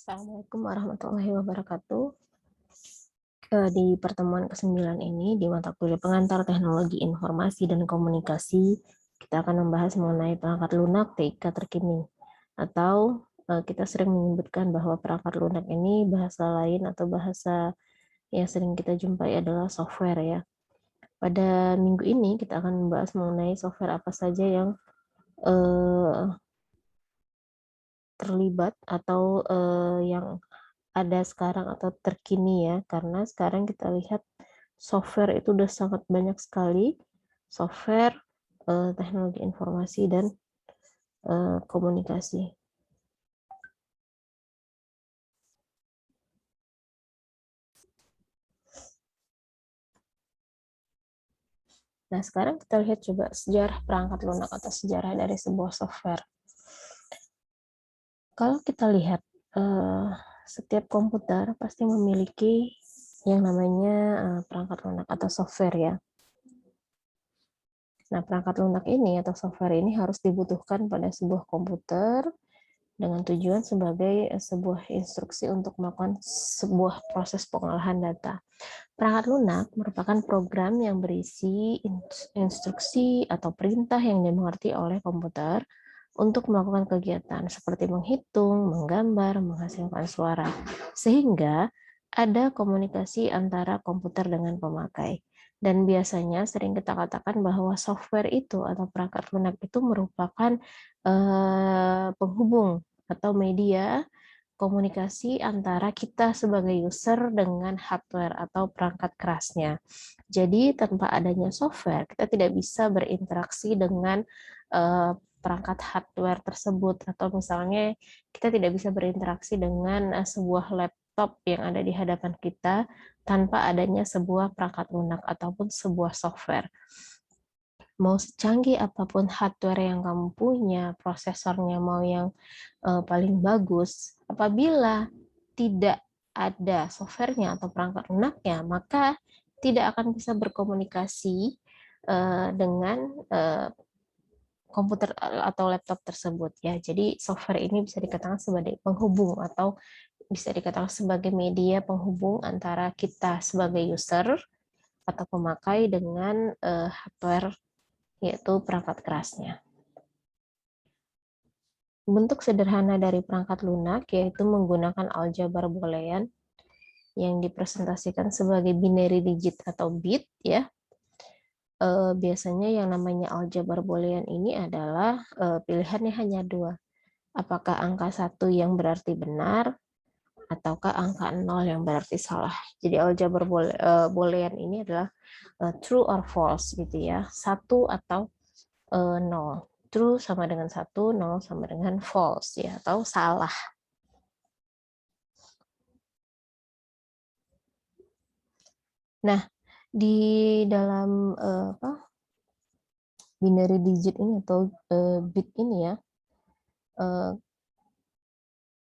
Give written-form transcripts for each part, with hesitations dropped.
Assalamualaikum warahmatullahi wabarakatuh. Di pertemuan ke-9 ini, di mata kuliah pengantar teknologi informasi dan komunikasi, kita akan membahas mengenai perangkat lunak TIK terkini. Atau kita sering menyebutkan bahwa perangkat lunak ini bahasa lain atau bahasa yang sering kita jumpai adalah software ya. Pada minggu ini kita akan membahas mengenai software apa saja yang terlibat atau yang ada sekarang atau terkini ya, karena sekarang kita lihat software itu udah sangat banyak sekali, software, teknologi informasi dan komunikasi. Nah, sekarang kita lihat coba sejarah perangkat lunak atau sejarah dari sebuah software. Kalau kita lihat, setiap komputer pasti memiliki yang namanya perangkat lunak atau software ya. Nah, perangkat lunak ini atau software ini harus dibutuhkan pada sebuah komputer dengan tujuan sebagai sebuah instruksi untuk melakukan sebuah proses pengolahan data. Perangkat lunak merupakan program yang berisi instruksi atau perintah yang dimengerti oleh komputer untuk melakukan kegiatan seperti menghitung, menggambar, menghasilkan suara, sehingga ada komunikasi antara komputer dengan pemakai. Dan biasanya sering kita katakan bahwa software itu atau perangkat lunak itu merupakan penghubung atau media komunikasi antara kita sebagai user dengan hardware atau perangkat kerasnya. Jadi tanpa adanya software, kita tidak bisa berinteraksi dengan perangkat hardware tersebut, atau misalnya kita tidak bisa berinteraksi dengan sebuah laptop yang ada di hadapan kita tanpa adanya sebuah perangkat lunak ataupun sebuah software. Mau secanggih apapun hardware yang kamu punya, prosesornya mau yang paling bagus, apabila tidak ada softwarenya atau perangkat lunaknya, maka tidak akan bisa berkomunikasi dengan komputer atau laptop tersebut ya. Jadi software ini bisa dikatakan sebagai penghubung atau bisa dikatakan sebagai media penghubung antara kita sebagai user atau pemakai dengan hardware, yaitu perangkat kerasnya. Bentuk sederhana dari perangkat lunak yaitu menggunakan aljabar boolean yang dipresentasikan sebagai binary digit atau bit ya. Biasanya yang namanya aljabar boolean ini adalah pilihannya hanya dua. Apakah angka 1 yang berarti benar ataukah angka 0 yang berarti salah. Jadi aljabar boolean ini adalah true or false gitu ya. 1 atau 0. True sama dengan 1, 0 sama dengan false ya, atau salah. Nah, di dalam binary digit ini atau bit ini ya,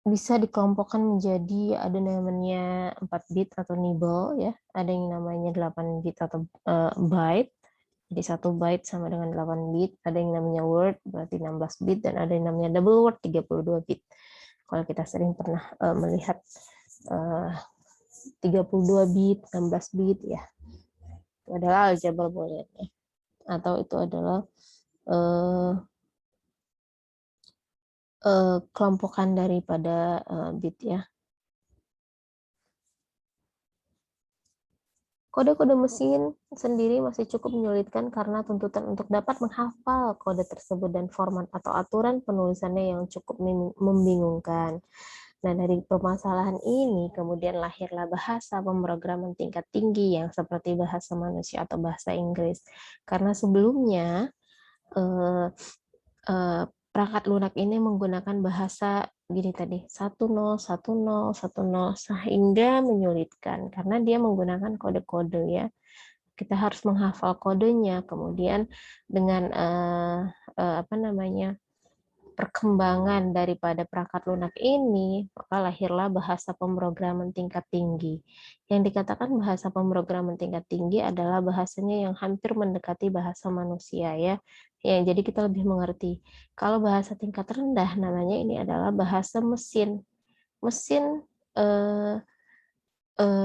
bisa dikelompokkan menjadi ada namanya 4 bit atau nibble ya, ada yang namanya 8 bit atau byte. Jadi 1 byte sama dengan 8 bit, ada yang namanya word berarti 16 bit, dan ada yang namanya double word 32 bit. Kalau kita sering pernah melihat 32 bit, 16 bit ya, itu adalah aljabar boolean ya. Atau itu adalah kelompokan daripada bit ya. Kode-kode mesin sendiri masih cukup menyulitkan karena tuntutan untuk dapat menghafal kode tersebut dan format atau aturan penulisannya yang cukup membingungkan. Nah, dari permasalahan ini kemudian lahirlah bahasa pemrograman tingkat tinggi yang seperti bahasa manusia atau bahasa Inggris. Karena sebelumnya perangkat lunak ini menggunakan bahasa gini tadi, 10, 10, 10, sehingga menyulitkan karena dia menggunakan kode-kode ya. Kita harus menghafal kodenya, kemudian dengan perkembangan daripada perangkat lunak ini, maka lahirlah bahasa pemrograman tingkat tinggi. Yang dikatakan bahasa pemrograman tingkat tinggi adalah bahasanya yang hampir mendekati bahasa manusia ya. Jadi kita lebih mengerti. Kalau bahasa tingkat rendah namanya ini adalah bahasa mesin. mesin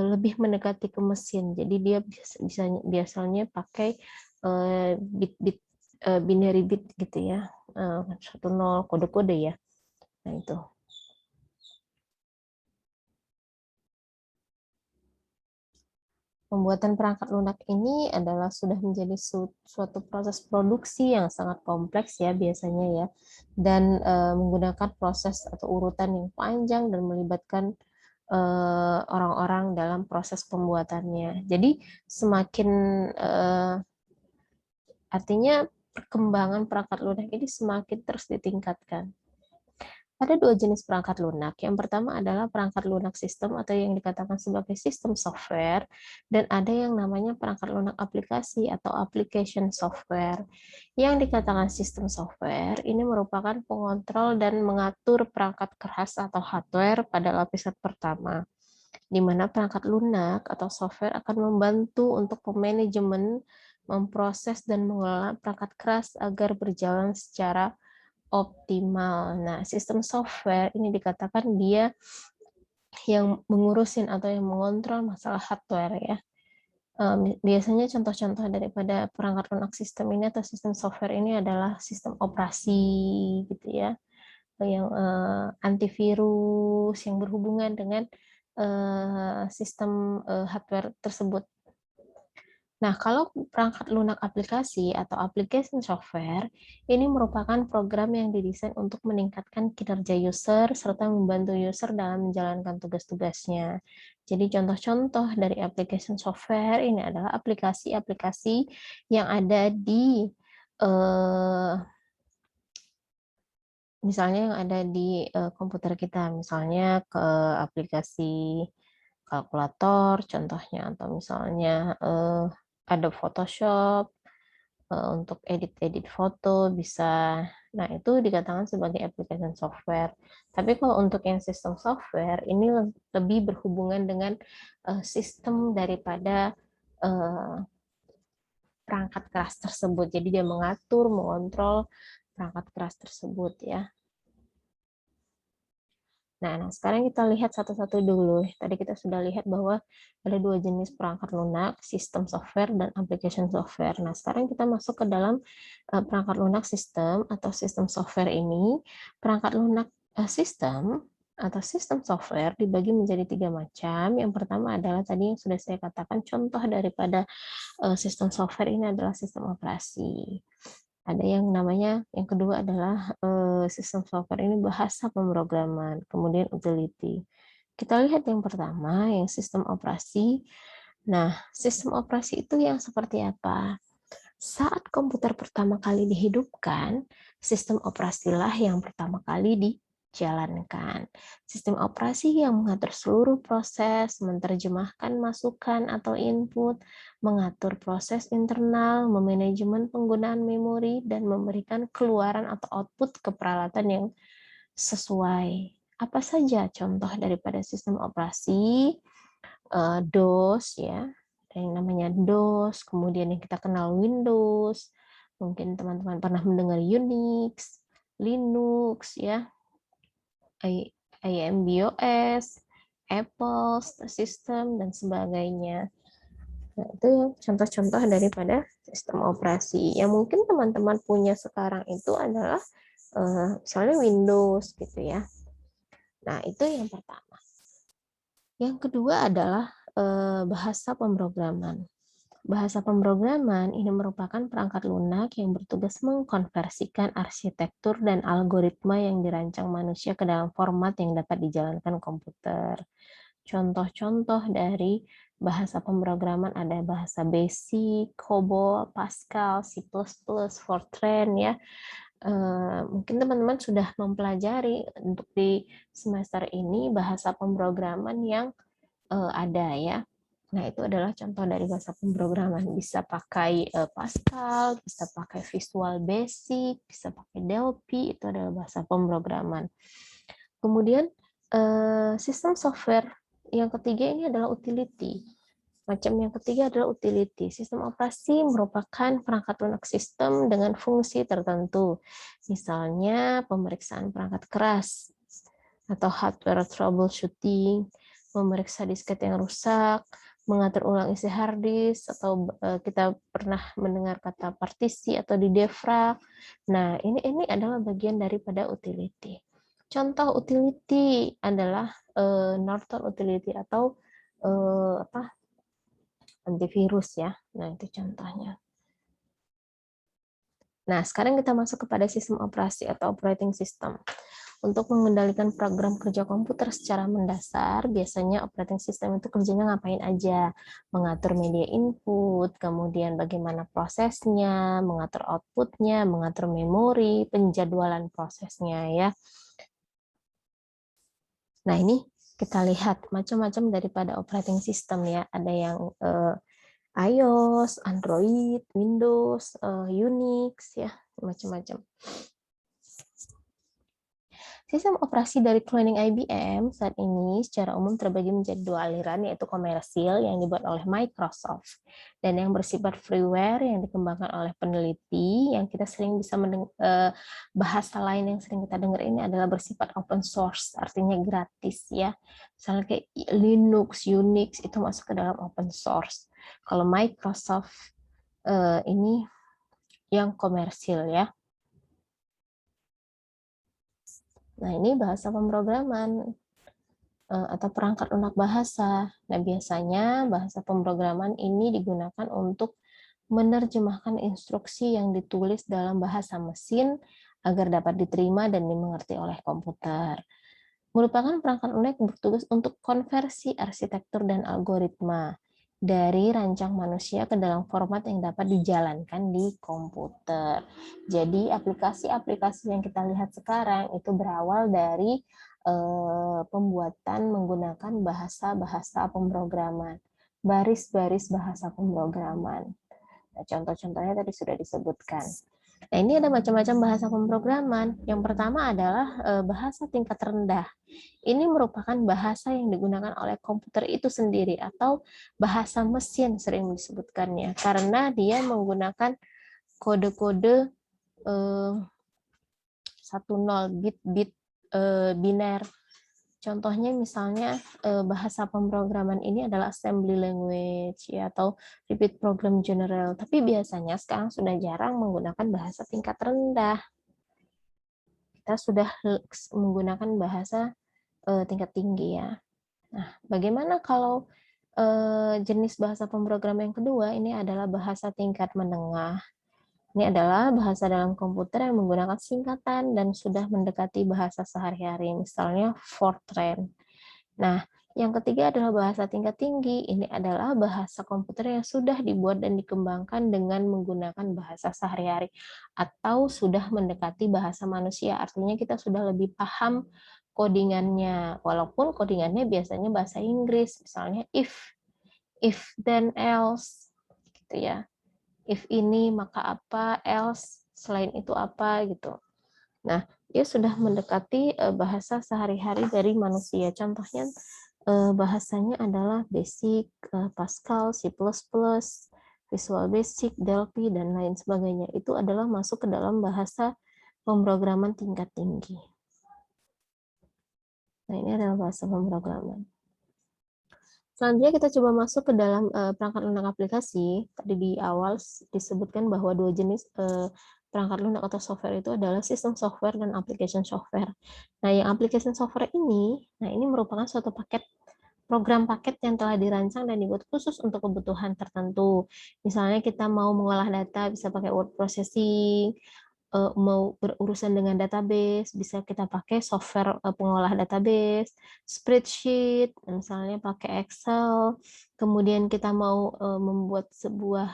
lebih mendekati ke mesin. Jadi dia biasanya pakai bit-bit binary bit gitu ya, 1-0 kode-kode ya. Nah itu. Pembuatan perangkat lunak ini adalah sudah menjadi suatu proses produksi yang sangat kompleks ya biasanya ya, dan menggunakan proses atau urutan yang panjang dan melibatkan orang-orang dalam proses pembuatannya. Jadi semakin artinya perkembangan perangkat lunak ini semakin terus ditingkatkan. Ada dua jenis perangkat lunak. Yang pertama adalah perangkat lunak sistem atau yang dikatakan sebagai sistem software, dan ada yang namanya perangkat lunak aplikasi atau application software. Yang dikatakan sistem software ini merupakan pengontrol dan mengatur perangkat keras atau hardware pada lapisan pertama, di mana perangkat lunak atau software akan membantu untuk manajemen, memproses, dan mengelola perangkat keras agar berjalan secara optimal. Nah, sistem software ini dikatakan dia yang mengurusin atau yang mengontrol masalah hardware ya. Biasanya contoh-contoh daripada perangkat lunak sistem ini atau sistem software ini adalah sistem operasi gitu ya, yang antivirus yang berhubungan dengan sistem hardware tersebut. Nah, kalau perangkat lunak aplikasi atau application software, ini merupakan program yang didesain untuk meningkatkan kinerja user serta membantu user dalam menjalankan tugas-tugasnya. Jadi contoh-contoh dari application software ini adalah aplikasi-aplikasi yang ada di misalnya yang ada di komputer kita, misalnya ke aplikasi kalkulator contohnya, atau misalnya ada Photoshop untuk edit-edit foto bisa. Nah, itu dikatakan sebagai application software. Tapi kalau untuk yang sistem software ini lebih berhubungan dengan sistem daripada perangkat keras tersebut. Jadi dia mengatur, mengontrol perangkat keras tersebut ya. Nah, sekarang kita lihat satu-satu dulu. Tadi kita sudah lihat bahwa ada dua jenis perangkat lunak, sistem software dan application software. Nah, sekarang kita masuk ke dalam perangkat lunak sistem atau sistem software ini. Perangkat lunak sistem atau sistem software dibagi menjadi 3 macam. Yang pertama adalah tadi yang sudah saya katakan, contoh daripada sistem software ini adalah sistem operasi. Ada yang namanya, yang kedua adalah sistem software ini bahasa pemrograman, kemudian utility. Kita lihat yang pertama, yang sistem operasi. Nah, sistem operasi itu yang seperti apa? Saat komputer pertama kali dihidupkan, sistem operasilah yang pertama kali dijalankan. Sistem operasi yang mengatur seluruh proses, menerjemahkan masukan atau input, mengatur proses internal, memanajemen penggunaan memori, dan memberikan keluaran atau output ke peralatan yang sesuai. Apa saja contoh daripada sistem operasi? DOS ya, yang namanya DOS, kemudian yang kita kenal Windows, mungkin teman-teman pernah mendengar Unix, Linux ya, IMBOS, Apple System, dan sebagainya. Nah, itu contoh-contoh daripada sistem operasi. Yang mungkin teman-teman punya sekarang itu adalah misalnya Windows gitu ya. Nah, itu yang pertama. Yang kedua adalah bahasa pemrograman. Bahasa pemrograman ini merupakan perangkat lunak yang bertugas mengkonversikan arsitektur dan algoritma yang dirancang manusia ke dalam format yang dapat dijalankan komputer. Contoh-contoh dari bahasa pemrograman ada bahasa Basic, COBOL, Pascal, C++, Fortran ya. Mungkin teman-teman sudah mempelajari untuk di semester ini bahasa pemrograman yang ada ya. Nah, itu adalah contoh dari bahasa pemrograman. Bisa pakai Pascal, bisa pakai Visual Basic, bisa pakai Delphi, itu adalah bahasa pemrograman. Kemudian sistem software yang ketiga ini adalah utility. Macam yang ketiga adalah utility. Sistem operasi merupakan perangkat lunak sistem dengan fungsi tertentu. Misalnya pemeriksaan perangkat keras. atau hardware troubleshooting, memeriksa disket yang rusak, mengatur ulang isi hard disk, atau kita pernah mendengar kata partisi atau di defrag. Nah, ini adalah bagian daripada utility. Contoh utility adalah Norton utility atau antivirus ya. Nah, itu contohnya. Nah, sekarang kita masuk kepada sistem operasi atau operating system. Untuk mengendalikan program kerja komputer secara mendasar, biasanya operating system itu kerjanya ngapain aja? Mengatur media input, kemudian bagaimana prosesnya, mengatur outputnya, mengatur memori, penjadwalan prosesnya ya. Nah, ini kita lihat macam-macam daripada operating system ya. Ada yang iOS, Android, Windows, Unix ya, macam-macam. Sistem operasi dari cloning IBM saat ini secara umum terbagi menjadi dua aliran, yaitu komersil yang dibuat oleh Microsoft dan yang bersifat freeware yang dikembangkan oleh peneliti. Yang kita sering bisa bahasa lain yang sering kita dengar ini adalah bersifat open source, artinya gratis ya. Misalnya kayak Linux, Unix itu masuk ke dalam open source. Kalau Microsoft ini yang komersil ya. Nah, ini bahasa pemrograman atau perangkat lunak bahasa. Nah, biasanya bahasa pemrograman ini digunakan untuk menerjemahkan instruksi yang ditulis dalam bahasa mesin agar dapat diterima dan dimengerti oleh komputer. Merupakan perangkat lunak yang bertugas untuk konversi arsitektur dan algoritma dari rancang manusia ke dalam format yang dapat dijalankan di komputer. Jadi aplikasi-aplikasi yang kita lihat sekarang itu berawal dari pembuatan menggunakan bahasa-bahasa pemrograman, baris-baris bahasa pemrograman. Nah, contoh-contohnya tadi sudah disebutkan. Nah, ini ada macam-macam bahasa pemrograman. Yang pertama adalah bahasa tingkat rendah. Ini merupakan bahasa yang digunakan oleh komputer itu sendiri atau bahasa mesin sering disebutkannya karena dia menggunakan kode-kode 10 bit-bit biner. Contohnya misalnya bahasa pemrograman ini adalah assembly language ya, atau repeat program general. Tapi biasanya sekarang sudah jarang menggunakan bahasa tingkat rendah. Kita sudah menggunakan bahasa tingkat tinggi ya. Nah, bagaimana kalau jenis bahasa pemrograman yang kedua? Ini adalah bahasa tingkat menengah. Ini adalah bahasa dalam komputer yang menggunakan singkatan dan sudah mendekati bahasa sehari-hari, misalnya Fortran. Nah, yang ketiga adalah bahasa tingkat tinggi. Ini adalah bahasa komputer yang sudah dibuat dan dikembangkan dengan menggunakan bahasa sehari-hari atau sudah mendekati bahasa manusia. Artinya kita sudah lebih paham codingannya, walaupun codingannya biasanya bahasa Inggris, misalnya if then else, gitu ya. If ini maka apa, else selain itu apa gitu. Nah, dia sudah mendekati bahasa sehari-hari dari manusia. Contohnya bahasanya adalah Basic, Pascal, C++, Visual Basic, Delphi, dan lain sebagainya. Itu adalah masuk ke dalam bahasa pemrograman tingkat tinggi. Nah, ini adalah bahasa pemrograman. Selanjutnya kita coba masuk ke dalam perangkat lunak aplikasi. Tadi di awal disebutkan bahwa dua jenis perangkat lunak atau software itu adalah sistem software dan application software. Nah, yang application software ini, merupakan suatu program paket yang telah dirancang dan dibuat khusus untuk kebutuhan tertentu. Misalnya kita mau mengolah data bisa pakai word processing, mau berurusan dengan database, bisa kita pakai software pengolah database, spreadsheet, misalnya pakai Excel. Kemudian kita mau membuat sebuah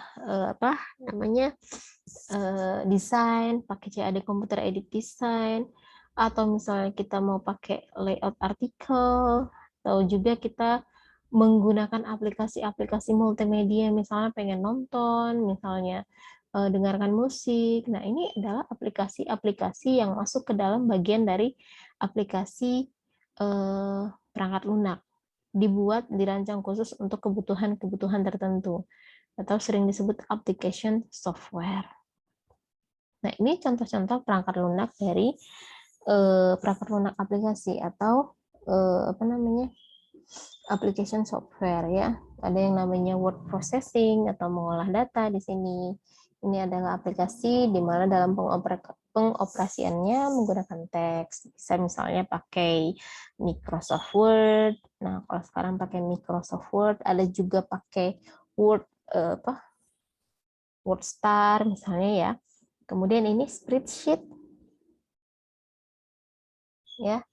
desain, pakai CAD Computer Aided Design, atau misalnya kita mau pakai layout artikel, atau juga kita menggunakan aplikasi-aplikasi multimedia, misalnya pengen nonton, misalnya dengarkan musik. Nah, ini adalah aplikasi-aplikasi yang masuk ke dalam bagian dari aplikasi perangkat lunak. Dibuat, dirancang khusus untuk kebutuhan-kebutuhan tertentu, atau sering disebut application software. Nah, ini contoh-contoh perangkat lunak dari perangkat lunak aplikasi atau apa namanya, application software ya. Ada yang namanya word processing atau mengolah data di sini. Ini adalah aplikasi di mana dalam pengoperasiannya menggunakan teks. Bisa misalnya pakai Microsoft Word. Nah, kalau sekarang pakai Microsoft Word, ada juga pakai Word WordStar misalnya ya. Kemudian ini spreadsheet ya.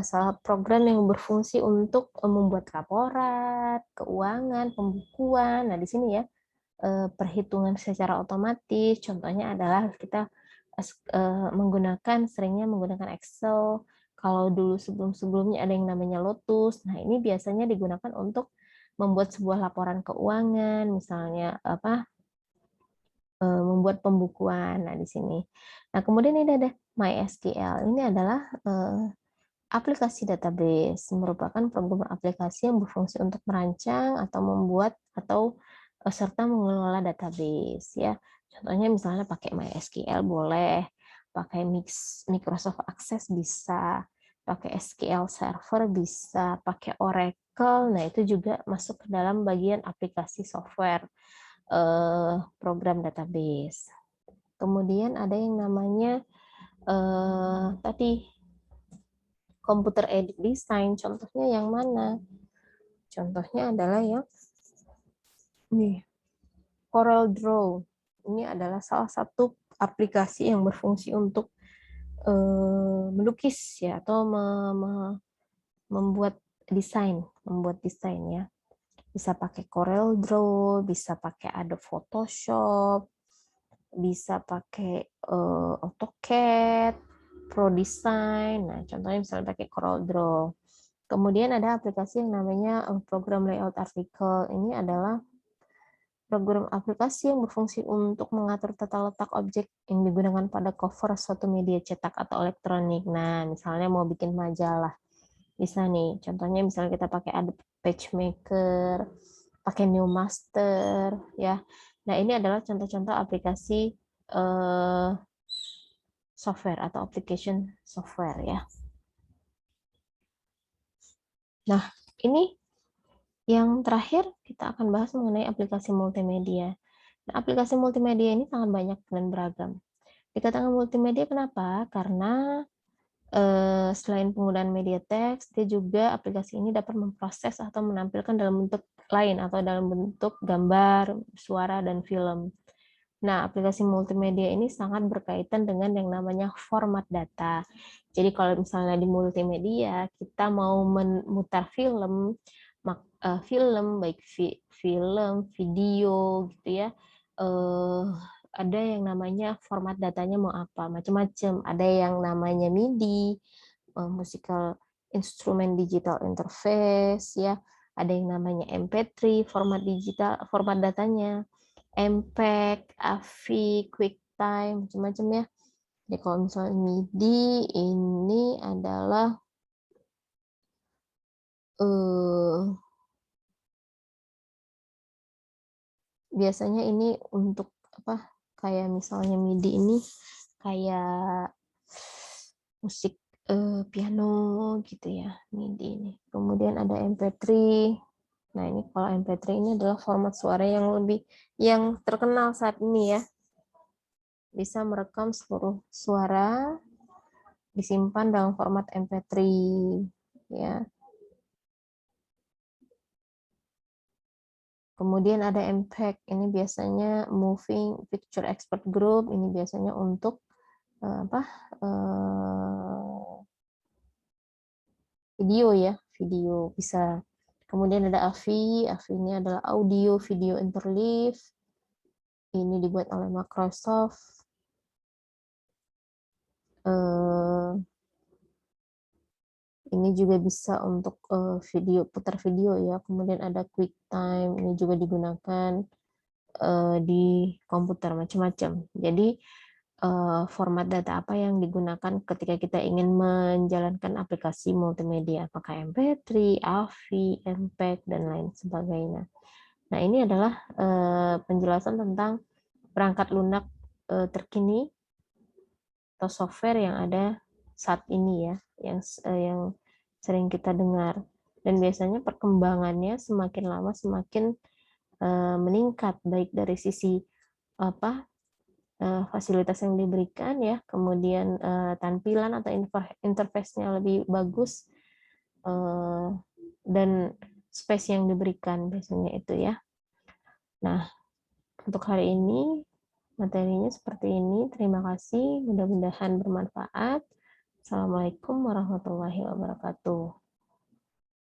Salah program yang berfungsi untuk membuat laporan, keuangan, pembukuan. Nah, di sini ya, perhitungan secara otomatis. Contohnya adalah kita seringnya menggunakan Excel. Kalau dulu sebelum-sebelumnya ada yang namanya Lotus. Nah, ini biasanya digunakan untuk membuat sebuah laporan keuangan, misalnya membuat pembukuan. Nah, di sini. Nah, kemudian ini ada MySQL. Ini adalah aplikasi database, merupakan program aplikasi yang berfungsi untuk merancang atau membuat atau serta mengelola database ya. Contohnya misalnya pakai MySQL boleh, pakai Microsoft Access bisa, pakai SQL Server bisa, pakai Oracle. Nah, itu juga masuk ke dalam bagian aplikasi software program database. Kemudian ada yang namanya tadi computer aided design. Contohnya yang mana? Contohnya adalah yang ini, Corel Draw. Ini adalah salah satu aplikasi yang berfungsi untuk melukis ya, atau membuat desain ya. Bisa pakai Corel Draw, bisa pakai Adobe Photoshop, bisa pakai AutoCAD, ProDesign. Nah, contohnya misalnya pakai Corel Draw. Kemudian ada aplikasi yang namanya program layout artikel. Ini adalah program aplikasi yang berfungsi untuk mengatur tata letak objek yang digunakan pada cover suatu media cetak atau elektronik. Nah, misalnya mau bikin majalah, bisa nih. Contohnya misalnya kita pakai Adobe PageMaker, pakai Newmaster, ya. Nah, ini adalah contoh-contoh aplikasi software atau application software, ya. Nah, ini yang terakhir kita akan bahas mengenai aplikasi multimedia. Nah, aplikasi multimedia ini sangat banyak dan beragam. Dikatakan multimedia kenapa? Karena selain penggunaan media teks, dia juga aplikasi ini dapat memproses atau menampilkan dalam bentuk lain atau dalam bentuk gambar, suara, dan film. Nah, aplikasi multimedia ini sangat berkaitan dengan yang namanya format data. Jadi kalau misalnya di multimedia, kita mau memutar film, baik film, video gitu ya, ada yang namanya format datanya mau apa, macam-macam. Ada yang namanya MIDI, musical instrument digital interface ya. Ada yang namanya MP3, format datanya. MPEG, AVI, QuickTime, macam-macam ya. Jadi kalau misalnya MIDI ini adalah biasanya ini untuk apa? Kayak misalnya MIDI ini kayak musik piano gitu ya, MIDI ini. Kemudian ada MP3. Nah, ini kalau MP3 ini adalah format suara yang terkenal saat ini ya. Bisa merekam seluruh suara, disimpan dalam format MP3 ya. Kemudian ada MPEG, ini biasanya Moving Picture Export Group, ini biasanya untuk video ya, video bisa. Kemudian ada AVI, AVI ini adalah audio video interleave. Ini dibuat oleh Microsoft. Ini juga bisa untuk putar video ya. Kemudian ada QuickTime, ini juga digunakan di komputer macam-macam. Jadi format data apa yang digunakan ketika kita ingin menjalankan aplikasi multimedia, apakah MP3, AVI, MPEG, dan lain sebagainya. Nah, ini adalah penjelasan tentang perangkat lunak terkini atau software yang ada saat ini ya, yang sering kita dengar. Dan biasanya perkembangannya semakin lama semakin meningkat, baik dari sisi apa fasilitas yang diberikan ya, kemudian tampilan atau interface-nya lebih bagus, dan space yang diberikan biasanya itu ya. Nah, untuk hari ini materinya seperti ini. Terima kasih, mudah-mudahan bermanfaat. Assalamualaikum warahmatullahi wabarakatuh.